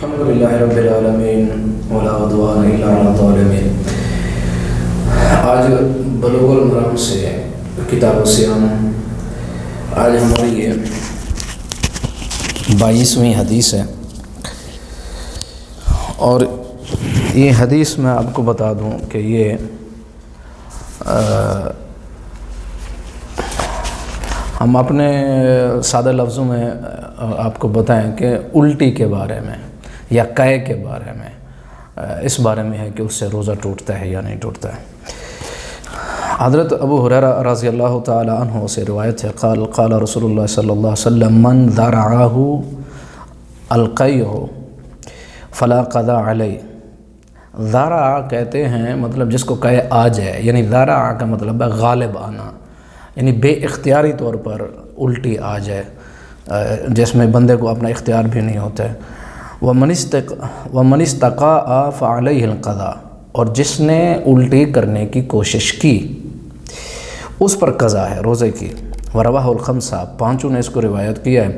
الحمدللہ رب العالمین ولا عدوان الا علی الظالمین۔ آج بلوغ المرام سے کتاب الصیام، آج ہماری یہ 22ویں حدیث ہے، اور یہ حدیث میں آپ کو بتا دوں کہ یہ ہم اپنے سادہ لفظوں میں آپ کو بتائیں کہ الٹی کے بارے میں یا قے کے بارے میں، اس بارے میں ہے کہ اس سے روزہ ٹوٹتا ہے یا نہیں ٹوٹتا ہے۔ حضرت ابو ہریرہ رضی اللہ تعالی عنہ سے روایت ہے، قال رسول اللہ صلی اللہ علیہ وسلم من ذرعہ القیء فلا قضا علیہ۔ ذرع کہتے ہیں مطلب جس کو قے آ جائے، یعنی ذرع کا مطلب ہے غالب آنا، یعنی بے اختیاری طور پر الٹی آ جائے جس میں بندے کو اپنا اختیار بھی نہیں ہوتا ہے۔ وَمَنِ اسْتَقَاءَ فَعَلَيْهِ الْقَضَاءُ، اور جس نے الٹی کرنے کی کوشش کی اس پر قضا ہے روزے کی۔ وَرَوَاهُ الْخَمْسَةُ، پانچوں نے اس کو روایت کیا ہے۔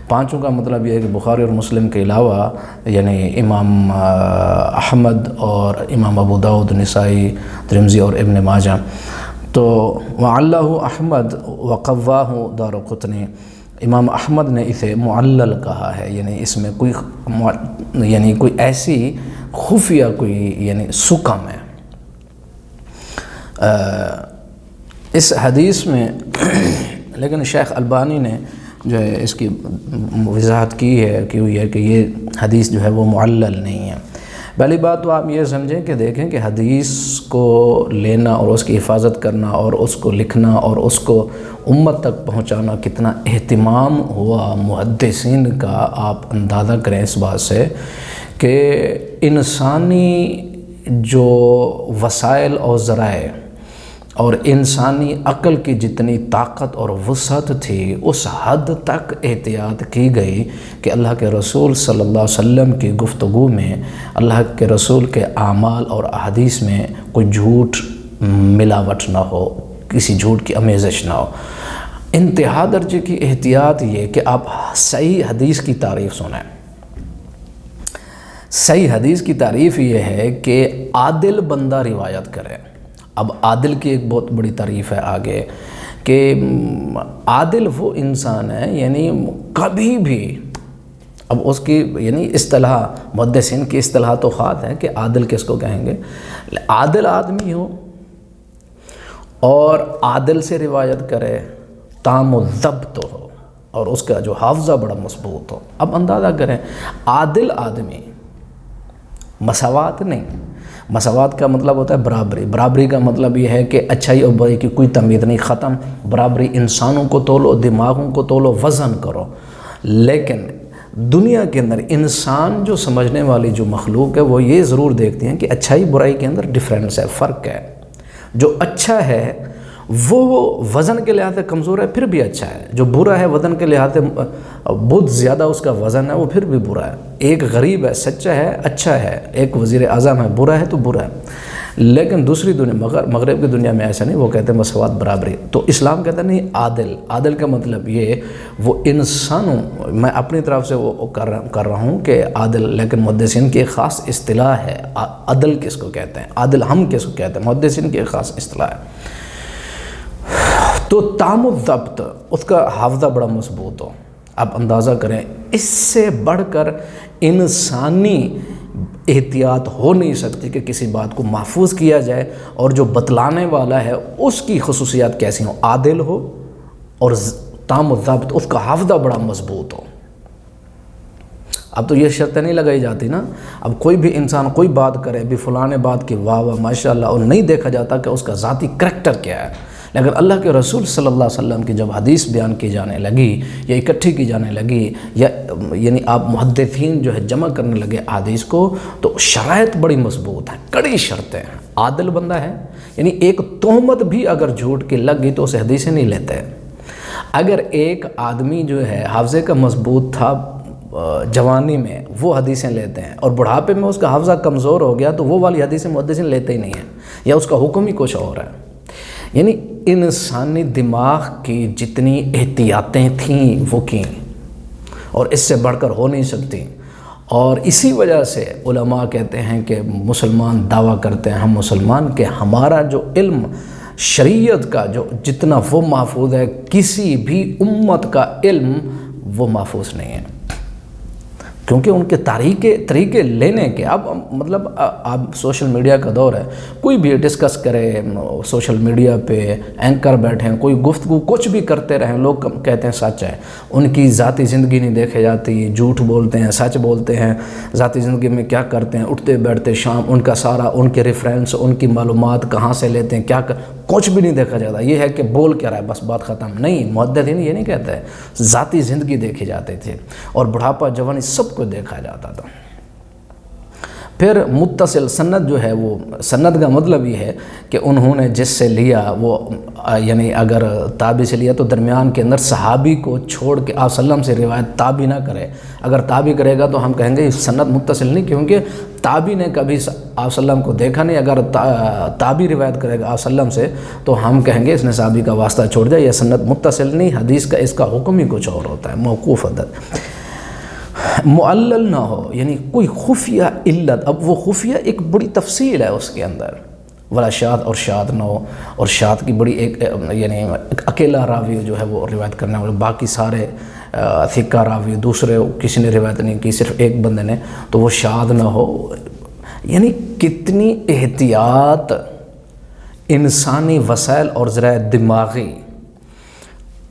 پانچوں کا مطلب یہ ہے کہ بخاری اور مسلم کے علاوہ یعنی امام احمد اور امام ابو داؤد، نسائی، ترمذی اور ابن ماجہ۔ تو وَعَلَّهُ احمد وَقَوَّاهُ دارقطنی، امام احمد نے اسے معلل کہا ہے، یعنی اس میں کوئی ایسی خفیہ یعنی سکم ہے۔ اس حدیث میں لیکن شیخ البانی نے جو ہے اس کی وضاحت کی ہے کہ یہ حدیث جو ہے وہ معلل نہیں ہے۔ پہلی بات تو آپ یہ سمجھیں کہ دیکھیں کہ حدیث کو لینا اور اس کی حفاظت کرنا اور اس کو لکھنا اور اس کو امت تک پہنچانا کتنا اہتمام ہوا محدثین کا، آپ اندازہ کریں اس بات سے کہ انسانی جو وسائل اور ذرائع اور انسانی عقل کی جتنی طاقت اور وسعت تھی اس حد تک احتیاط کی گئی کہ اللہ کے رسول صلی اللہ علیہ وسلم کی گفتگو میں، اللہ کے رسول کے اعمال اور احادیث میں کوئی جھوٹ ملاوٹ نہ ہو، کسی جھوٹ کی آمیزش نہ ہو۔ انتہا درجے کی احتیاط یہ کہ آپ صحیح حدیث کی تعریف سنیں۔ صحیح حدیث کی تعریف یہ ہے کہ عادل بندہ روایت کرے۔ اب عادل کی ایک بہت بڑی تعریف ہے آگے کہ عادل وہ انسان ہے یعنی کبھی بھی، اب اس کی یعنی اصطلاح محدثین کی اصطلاح تو خاص ہے کہ عادل کس کو کہیں گے، عادل آدمی ہو اور عادل سے روایت کرے، تام و ضبط ہو اور اس کا جو حافظہ بڑا مضبوط ہو۔ اب اندازہ کریں عادل آدمی، مساوات نہیں، مساوات کا مطلب ہوتا ہے برابری، برابری کا مطلب یہ ہے کہ اچھائی اور برائی کی کوئی تمیز نہیں، ختم برابری، انسانوں کو تولو، دماغوں کو تولو، وزن کرو۔ لیکن دنیا کے اندر انسان جو سمجھنے والی جو مخلوق ہے وہ یہ ضرور دیکھتی ہیں کہ اچھائی برائی کے اندر ڈیفرنس ہے، فرق ہے۔ جو اچھا ہے وہ وزن کے لحاظ سے کمزور ہے پھر بھی اچھا ہے، جو برا ہے وزن کے لحاظ سے بہت زیادہ اس کا وزن ہے وہ پھر بھی برا ہے۔ ایک غریب ہے سچا ہے اچھا ہے، ایک وزیر اعظم ہے برا ہے تو برا ہے۔ لیکن دوسری دنیا مغرب کی دنیا میں ایسا نہیں، وہ کہتے ہیں مساوات برابری۔ تو اسلام کہتا ہے نہیں، عادل، عادل کا مطلب یہ وہ انسانوں، میں اپنی طرف سے وہ کر رہا ہوں کہ عادل، لیکن محدثین کی ایک خاص اصطلاح ہے عدل کس کو کہتے ہیں، عادل ہم کس کو کہتے ہیں، محدثین کی ایک خاص اصطلاح ہے۔ تو تام و ضبط، اس کا حافظہ بڑا مضبوط ہو۔ آپ اندازہ کریں اس سے بڑھ کر انسانی احتیاط ہو نہیں سکتی کہ کسی بات کو محفوظ کیا جائے اور جو بتلانے والا ہے اس کی خصوصیات کیسی ہوں، عادل ہو اور تام و ضبط، اس کا حافظہ بڑا مضبوط ہو۔ اب تو یہ شرطیں نہیں لگائی جاتی نا، اب کوئی بھی انسان کوئی بات کرے بھی فلاں بات کی واہ واہ ماشاءاللہ، اور نہیں دیکھا جاتا کہ اس کا ذاتی کریکٹر کیا ہے۔ لیکن اللہ کے رسول صلی اللہ علیہ وسلم کی جب حدیث بیان کی جانے لگی یا اکٹھی کی جانے لگی یا یعنی آپ محدثین جو ہے جمع کرنے لگے حدیث کو، تو شرائط بڑی مضبوط ہیں، کڑی شرطیں ہیں۔ عادل بندہ ہے یعنی ایک تہمت بھی اگر جھوٹ کی لگ گئی تو اسے حدیثیں نہیں لیتے۔ اگر ایک آدمی جو ہے حافظے کا مضبوط تھا جوانی میں، وہ حدیثیں لیتے ہیں، اور بڑھاپے میں اس کا حافظہ کمزور ہو گیا تو وہ والی حدیثیں محدثین لیتے ہی نہیں ہیں، یا اس کا حکم ہی کچھ اور ہے۔ یعنی انسانی دماغ کی جتنی احتیاطیں تھیں وہ کیں، اور اس سے بڑھ کر ہو نہیں سکتی۔ اور اسی وجہ سے علماء کہتے ہیں کہ مسلمان دعویٰ کرتے ہیں ہم مسلمان کہ ہمارا جو علم شریعت کا جو جتنا وہ محفوظ ہے، کسی بھی امت کا علم وہ محفوظ نہیں ہے، کیونکہ ان کے طریقے لینے کے اب مطلب اب سوشل میڈیا کا دور ہے، کوئی بھی ڈسکس کرے سوشل میڈیا پہ، اینکر بیٹھے ہیں، کوئی گفتگو کچھ بھی کرتے رہیں، لوگ کہتے ہیں سچ ہے، ان کی ذاتی زندگی نہیں دیکھے جاتی، جھوٹ بولتے ہیں، سچ بولتے ہیں، ذاتی زندگی میں کیا کرتے ہیں، اٹھتے بیٹھتے شام، ان کا سارا ان کے ریفرنس، ان کی معلومات کہاں سے لیتے ہیں، کچھ بھی نہیں دیکھا جاتا، یہ ہے کہ بول کیا رہا ہے بس بات ختم نہیں۔ محدثین یہ نہیں کہتا ہے، ذاتی زندگی دیکھی جاتے تھے اور بڑھاپا جوانی سب کو دیکھا جاتا تھا۔ پھر متصل سند جو ہے، وہ سند کا مطلب یہ ہے کہ انہوں نے جس سے لیا وہ یعنی اگر تابعی سے لیا تو درمیان کے اندر صحابی کو چھوڑ کے آپ صلی اللہ علیہ وسلم سے روایت تابعی نہ کرے، اگر تابعی کرے گا تو ہم کہیں گے سند متصل نہیں، کیونکہ تابعی نے کبھی آپ صلی اللہ علیہ وسلم کو دیکھا نہیں، اگر تابعی روایت کرے گا آپ صلی اللہ علیہ وسلم سے تو ہم کہیں گے اس نے صحابی کا واسطہ چھوڑ دیا، یہ سند متصل نہیں، حدیث کا اس کا حکم ہی کچھ اور ہوتا ہے، موقوف حدیث معلل نہ ہو، یعنی کوئی خفیہ علت۔ اب وہ خفیہ ایک بڑی تفصیل ہے اس کے اندر، ولا شاذ اور شاذ نہ ہو، اور شاذ کی بڑی ایک یعنی ایک اکیلا راوی جو ہے وہ روایت کرنے والے، باقی سارے ثقہ راوی، دوسرے کسی نے روایت نہیں کی، صرف ایک بندے نے، تو وہ شاذ نہ ہو۔ یعنی کتنی احتیاط انسانی وسائل اور ذرائع دماغی،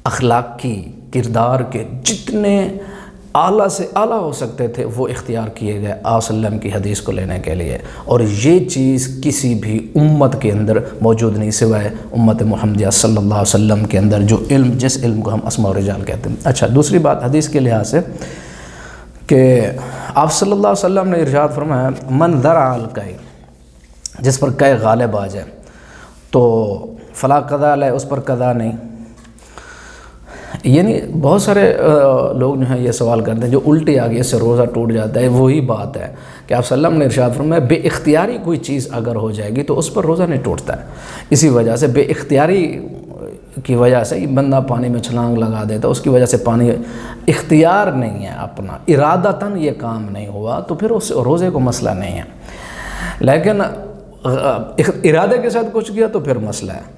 اخلاقی، کردار کے جتنے اعلیٰ سے اعلیٰ ہو سکتے تھے وہ اختیار کیے گئے آپ صلی اللہ علیہ وسلم کی حدیث کو لینے کے لیے، اور یہ چیز کسی بھی امت کے اندر موجود نہیں سوائے امت محمدیہ صلی اللہ علیہ وسلم کے اندر، جو علم جس علم کو ہم اسماء و رجال کہتے ہیں۔ اچھا، دوسری بات حدیث کے لحاظ سے کہ آپ صلی اللہ علیہ وسلم نے ارشاد فرمایا من ذرع القی، جس پر قے غالب آ جائے تو فلا قضا علیہ، اس پر قضا نہیں۔ یعنی بہت سارے لوگ جو ہیں یہ سوال کرتے ہیں جو الٹی آ گئی اس سے روزہ ٹوٹ جاتا ہے، وہی بات ہے کہ آپ صلی اللہ علیہ وسلم نے ارشاد فرمایا بے اختیاری کوئی چیز اگر ہو جائے گی تو اس پر روزہ نہیں ٹوٹتا ہے، اسی وجہ سے بے اختیاری کی وجہ سے بندہ پانی میں چھلانگ لگا دیتا ہے، اس کی وجہ سے پانی اختیار نہیں ہے اپنا، ارادتاً یہ کام نہیں ہوا تو پھر اس روزے کو مسئلہ نہیں ہے، لیکن ارادے کے ساتھ کچھ کیا تو پھر مسئلہ ہے۔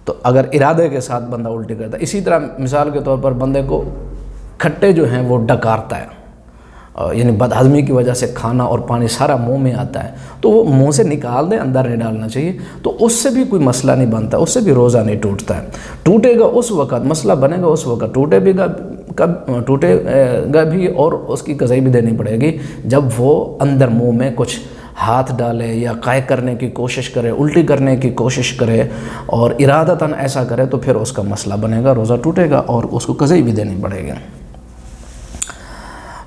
تو اگر ارادے کے ساتھ بندہ الٹی کرتا ہے، اسی طرح مثال کے طور پر بندے کو کھٹے جو ہیں وہ ڈکارتا ہے، یعنی بد ہضمی کی وجہ سے کھانا اور پانی سارا منہ میں آتا ہے تو وہ منہ سے نکال دیں، اندر نہیں ڈالنا چاہیے، تو اس سے بھی کوئی مسئلہ نہیں بنتا، اس سے بھی روزہ نہیں ٹوٹتا ہے۔ ٹوٹے گا اس وقت، مسئلہ بنے گا اس وقت، ٹوٹے گا بھی اور اس کی قضائی بھی دینی پڑے گی جب وہ اندر منہ میں کچھ ہاتھ ڈالے یا قے کرنے کی کوشش کرے، الٹی کرنے کی کوشش کرے اور ارادتاً ایسا کرے تو پھر اس کا مسئلہ بنے گا، روزہ ٹوٹے گا اور اس کو قضائی بھی دینی پڑے گی۔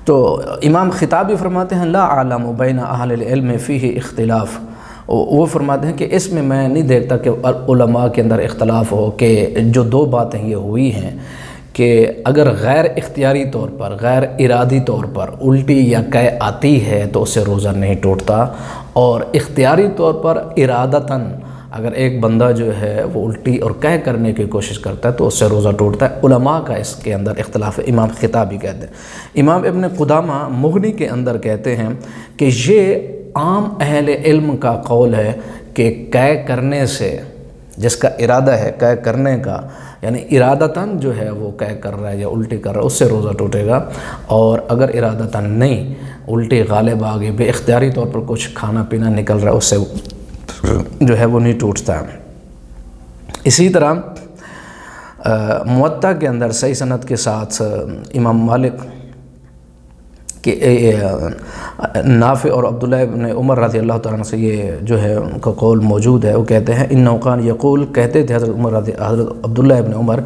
تو امام خطابی فرماتے ہیں لا اعلم بین اہل العلم فیہ اختلاف، وہ فرماتے ہیں کہ اس میں میں نہیں دیکھتا کہ علماء کے اندر اختلاف ہو، کہ جو دو باتیں یہ ہوئی ہیں کہ اگر غیر اختیاری طور پر، غیر ارادی طور پر الٹی یا قے آتی ہے تو اس سے روزہ نہیں ٹوٹتا، اور اختیاری طور پر ارادتاً اگر ایک بندہ جو ہے وہ الٹی اور قے کرنے کی کوشش کرتا ہے تو اس سے روزہ ٹوٹتا ہے۔ علماء کا اس کے اندر اختلاف ہے، امام خطابی کہتے ہیں۔ امام ابن قدامہ مغنی کے اندر کہتے ہیں کہ یہ عام اہل علم کا قول ہے کہ قے کرنے سے، جس کا ارادہ ہے قے کرنے کا، یعنی ارادتاً جو ہے وہ قے کر رہا ہے یا الٹی کر رہا ہے، اس سے روزہ ٹوٹے گا، اور اگر ارادتاً نہیں، الٹی غالب آ گئی، بے اختیاری طور پر کچھ کھانا پینا نکل رہا ہے، اس سے جو ہے وہ نہیں ٹوٹتا۔ اسی طرح موطا کے اندر صحیح سند کے ساتھ امام مالک کہ نافع اور عبداللہ ابن عمر رضی اللہ تعالیٰ عنہ سے یہ جو ہے ان کا قول موجود ہے، وہ کہتے ہیں انہ کان یقول، کہتے تھے حضرت عبداللہ ابن عمر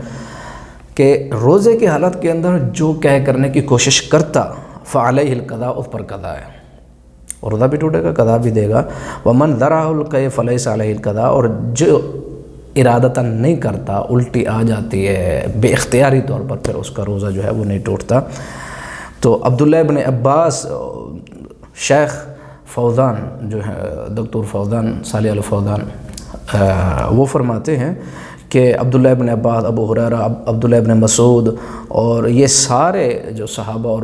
کہ روزے کی حالت کے اندر جو قے کرنے کی کوشش کرتا فعلیہ القضاء، اس پر قضا ہے، اور روزہ بھی ٹوٹے گا، قضا بھی دے گا۔ ومن ذرع القی فلیس علیہ القضاء، اور جو ارادتاً نہیں کرتا، الٹی آ جاتی ہے بے اختیاری طور پر، پھر اس کا روزہ جو ہے وہ نہیں ٹوٹتا۔ تو عبداللہ ابن عباس، شیخ فوزان جو ہے دکتور فوزان، صالح الفوزان، وہ فرماتے ہیں کہ عبداللہ ابن عباس، ابو ہریرہ، عبداللہ ابن مسعود اور یہ سارے جو صحابہ اور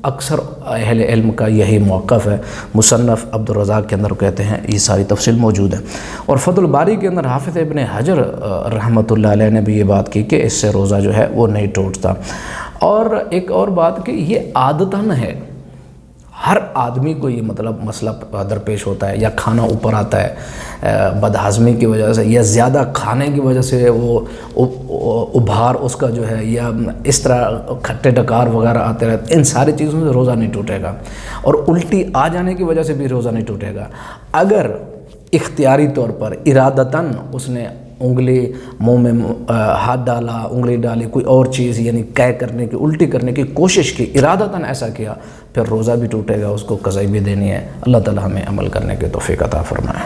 اکثر اہل علم کا یہی موقف ہے۔ مصنف عبد الرزاق کے اندر کہتے ہیں یہ ساری تفصیل موجود ہے، اور فتح الباری کے اندر حافظ ابن حجر رحمۃ اللہ علیہ نے بھی یہ بات کی کہ اس سے روزہ جو ہے وہ نہیں ٹوٹتا۔ اور ایک اور بات کہ یہ عادتاً ہے، ہر آدمی کو یہ مطلب مسئلہ درپیش ہوتا ہے، یا کھانا اوپر آتا ہے بد ہضمی کی وجہ سے، یا زیادہ کھانے کی وجہ سے وہ ابھار اس کا جو ہے، یا اس طرح کھٹے ڈکار وغیرہ آتے رہتے، ان ساری چیزوں سے روزہ نہیں ٹوٹے گا، اور الٹی آ جانے کی وجہ سے بھی روزہ نہیں ٹوٹے گا۔ اگر اختیاری طور پر ارادتاً اس نے انگلی منہ میں ہاتھ ڈالا، انگلی ڈالی، کوئی اور چیز یعنی قے کرنے کی، الٹی کرنے کی کوشش کی، ارادتاً ایسا کیا، پھر روزہ بھی ٹوٹے گا، اس کو قضاء بھی دینی ہے۔ اللہ تعالی ہمیں عمل کرنے کی توفیق عطا فرمائے۔